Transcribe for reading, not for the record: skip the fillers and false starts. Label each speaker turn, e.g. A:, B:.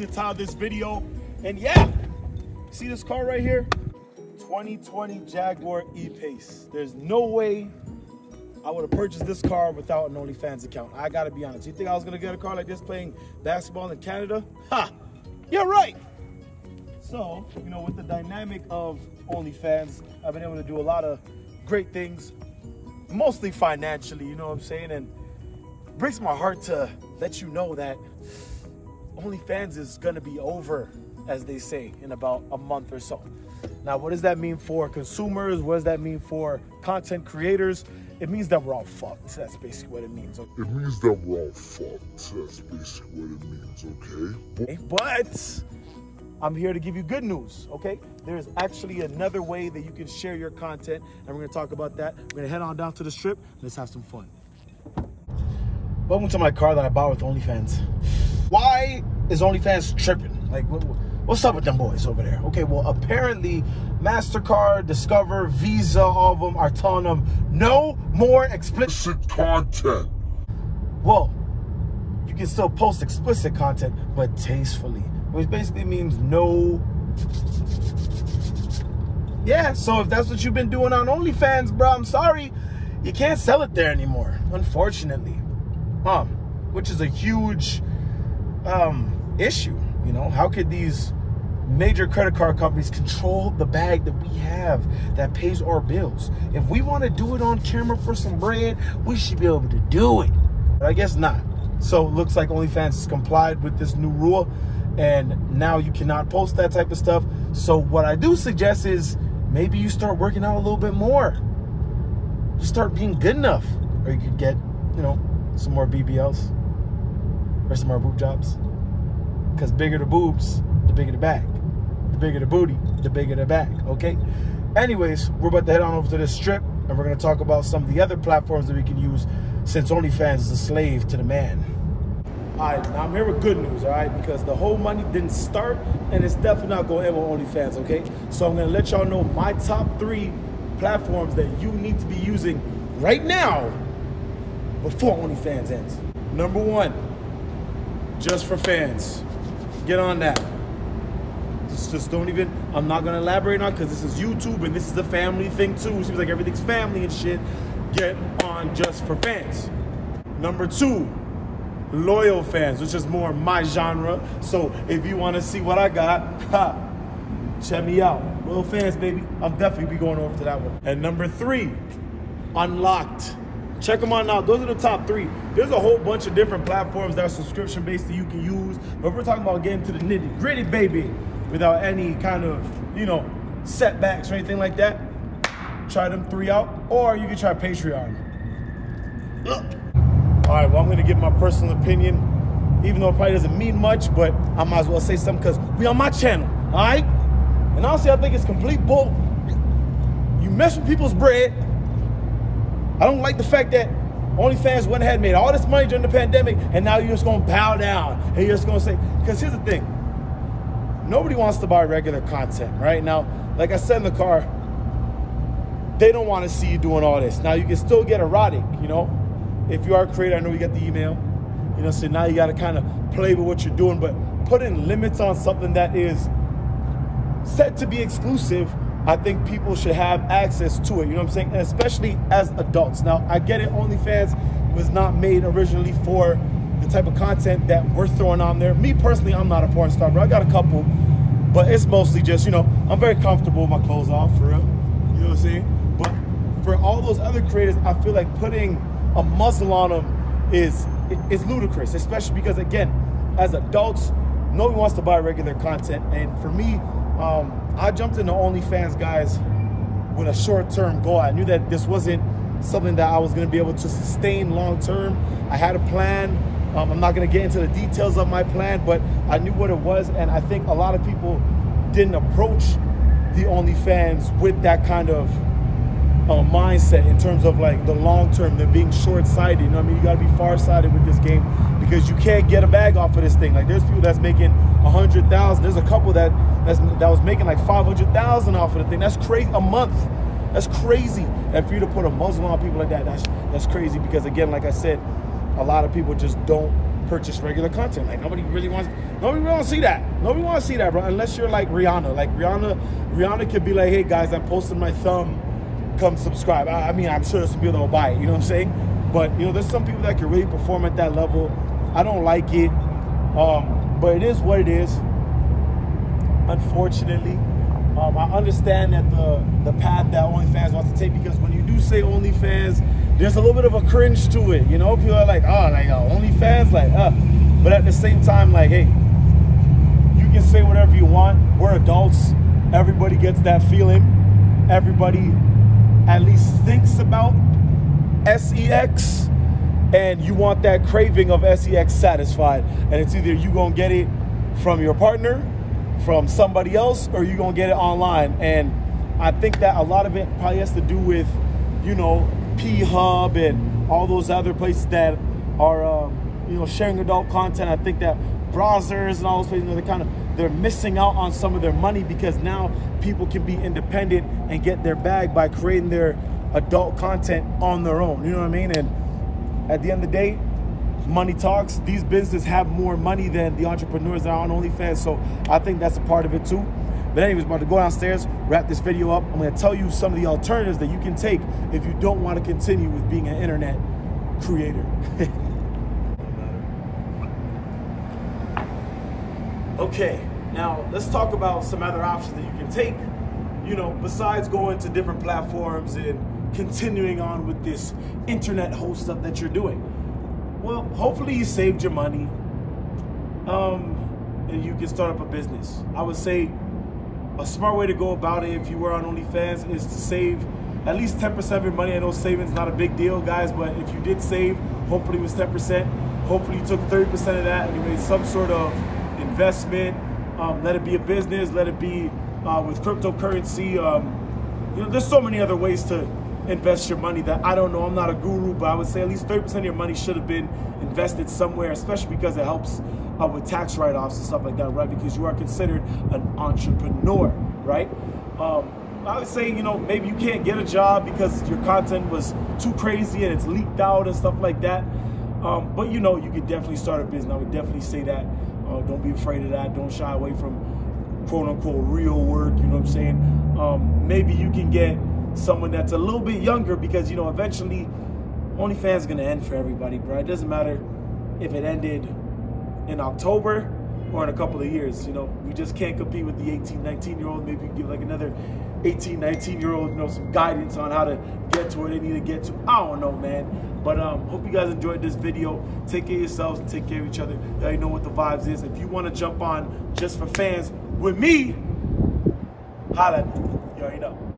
A: see the title of this video. And yeah, see this car right here? 2020 Jaguar E-Pace. There's no way I would have purchased this car without an Onlyfans account. I gotta be honest. You think I was gonna get a car like this playing basketball in Canada? Ha! You're right! So, you know, with the dynamic of Onlyfans, I've been able to do a lot of great things, mostly financially, you know what I'm saying? And it breaks my heart to let you know that Onlyfans is gonna be over, as they say, in about a month or so. Now, what does that mean for consumers? What does that mean for content creators? It means that we're all fucked. That's basically what it means. Okay?
B: It means that we're all fucked. That's basically what it means, okay?
A: But I'm here to give you good news, okay? There's actually another way that you can share your content, and we're gonna talk about that. We're gonna head on down to the strip. Let's have some fun. Welcome to my car that I bought with OnlyFans. Why is OnlyFans tripping? Like, what's up with them boys over there? Okay, well, apparently MasterCard, Discover, Visa, all of them are telling them no more explicit
B: content.
A: Well, you can still post explicit content, but tastefully, which basically means no. Yeah, so if that's what you've been doing on OnlyFans, bro, I'm sorry, you can't sell it there anymore, unfortunately. Which is a huge issue. You know, how could these major credit card companies control the bag that we have that pays our bills? If we want to do it on camera for some bread, we should be able to do it. But I guess not. So it looks like OnlyFans has complied with this new rule, and now you cannot post that type of stuff. So what I do suggest is maybe you start working out a little bit more. Just start being good enough. Or you could get, you know, some more BBLs or some more boob jobs. Because bigger the boobs, the bigger the bag. The bigger the booty, the bigger the bag, okay? Anyways, we're about to head on over to this strip, and we're going to talk about some of the other platforms that we can use, since OnlyFans is a slave to the man. All right, now I'm here with good news, all right? Because the whole money didn't start, and it's definitely not going to end with OnlyFans, okay? So I'm going to let y'all know my top 3 platforms that you need to be using right now before OnlyFans ends. Number 1, Just for Fans. Get on that. Just don't even, I'm not gonna elaborate on, because this is YouTube and this is a family thing too. It seems like everything's family and shit. Get on Just for Fans. Number 2, Loyal Fans, which is more my genre. So if you wanna see what I got, check me out. Loyal Fans, baby. I'm definitely be going over to that one. And number 3, Unlocked. Check them out now. Those are the top 3. There's a whole bunch of different platforms that are subscription-based that you can use. But if we're talking about getting to the nitty-gritty, baby, without any kind of, you know, setbacks or anything like that, try them 3 out. Or you can try Patreon. All right, well, I'm going to give my personal opinion, even though it probably doesn't mean much, but I might as well say something because we on my channel, all right? And honestly, I think it's complete bull. You mess with people's bread. I don't like the fact that OnlyFans went ahead and made all this money during the pandemic, and now you're just gonna bow down and you're just gonna say, because here's the thing, nobody wants to buy regular content, right? Now, like I said in the car, they don't want to see you doing all this. Now, you can still get erotic, you know? If you are a creator, I know you got the email, you know, so now you gotta kind of play with what you're doing, but put in limits on something that is set to be exclusive. I think people should have access to it, you know what I'm saying? And especially as adults. Now, I get it, OnlyFans was not made originally for the type of content that we're throwing on there. Me personally, I'm not a porn star, but I got a couple, but it's mostly just, you know, I'm very comfortable with my clothes off, for real. You know what I'm saying? But for all those other creators, I feel like putting a muzzle on them is ludicrous, especially because, again, as adults, nobody wants to buy regular content. And for me, I jumped into OnlyFans, guys, with a short-term goal. I knew that this wasn't something that I was going to be able to sustain long-term. I had a plan. I'm not going to get into the details of my plan, but I knew what it was, and I think a lot of people didn't approach the OnlyFans with that kind of mindset in terms of like the long-term, they're being short-sighted. You know what I mean? You got to be far-sighted with this game because you can't get a bag off of this thing. Like, there's people that's making 100,000. There's a couple that was making like 500,000 off of the thing. That's crazy. A month. That's crazy. And for you to put a muzzle on people like that, that's crazy because, again, like I said, a lot of people just don't purchase regular content. Like nobody really wants to see that. Nobody wants to see that, bro. Unless you're like Rihanna. Like Rihanna could be like, hey guys, I'm posting my thumb. Come subscribe. I mean, I'm sure there's some people that will buy it. You know what I'm saying? But you know, there's some people that can really perform at that level. I don't like it, but it is what it is. Unfortunately, I understand that the path that OnlyFans wants to take, because when you do say OnlyFans, there's a little bit of a cringe to it. You know, people are like, oh, like OnlyFans, like, but at the same time, like, hey, you can say whatever you want. We're adults. Everybody gets that feeling. Everybody at least thinks about sex, and you want that craving of sex satisfied. And it's either you gonna get it from your partner, from somebody else, or you gonna get it online. And I think that a lot of it probably has to do with, you know, P-Hub and all those other places that are, you know, sharing adult content. I think that browsers and all those places, you know, they're missing out on some of their money, because now people can be independent and get their bag by creating their adult content on their own. You know what I mean? And at the end of the day, money talks. These businesses have more money than the entrepreneurs that are on OnlyFans, so I think that's a part of it too. But anyways, I'm about to go downstairs, wrap this video up. I'm going to tell you some of the alternatives that you can take if you don't want to continue with being an internet creator. Okay, now let's talk about some other options that you can take, you know, besides going to different platforms and continuing on with this internet host stuff that you're doing. Well, hopefully you saved your money, and you can start up a business. I would say a smart way to go about it if you were on OnlyFans is to save at least 10% of your money. I know saving is not a big deal, guys, but if you did save, hopefully it was 10%. Hopefully you took 30% of that and you made some sort of investment. Let it be a business, let it be with cryptocurrency. You know, there's so many other ways to invest your money that I don't know. I'm not a guru, but I would say at least 30% of your money should have been invested somewhere, especially because it helps with tax write-offs and stuff like that, right? Because you are considered an entrepreneur, right? I would say, you know, maybe you can't get a job because your content was too crazy and it's leaked out and stuff like that. But you know, you could definitely start a business. I would definitely say that. Don't be afraid of that. Don't shy away from quote-unquote real work, you know what I'm saying? Maybe you can get someone that's a little bit younger, because, you know, eventually OnlyFans is going to end for everybody, bro. It doesn't matter if it ended in October or in a couple of years. You know, we just can't compete with the 18, 19-year-old. Maybe you give like another 18, 19-year-old, you know, some guidance on how to get to where they need to get to. I don't know, man. But hope you guys enjoyed this video. Take care of yourselves and take care of each other. You already know what the vibes is. If you want to jump on just for fans with me, holla at me. You already know.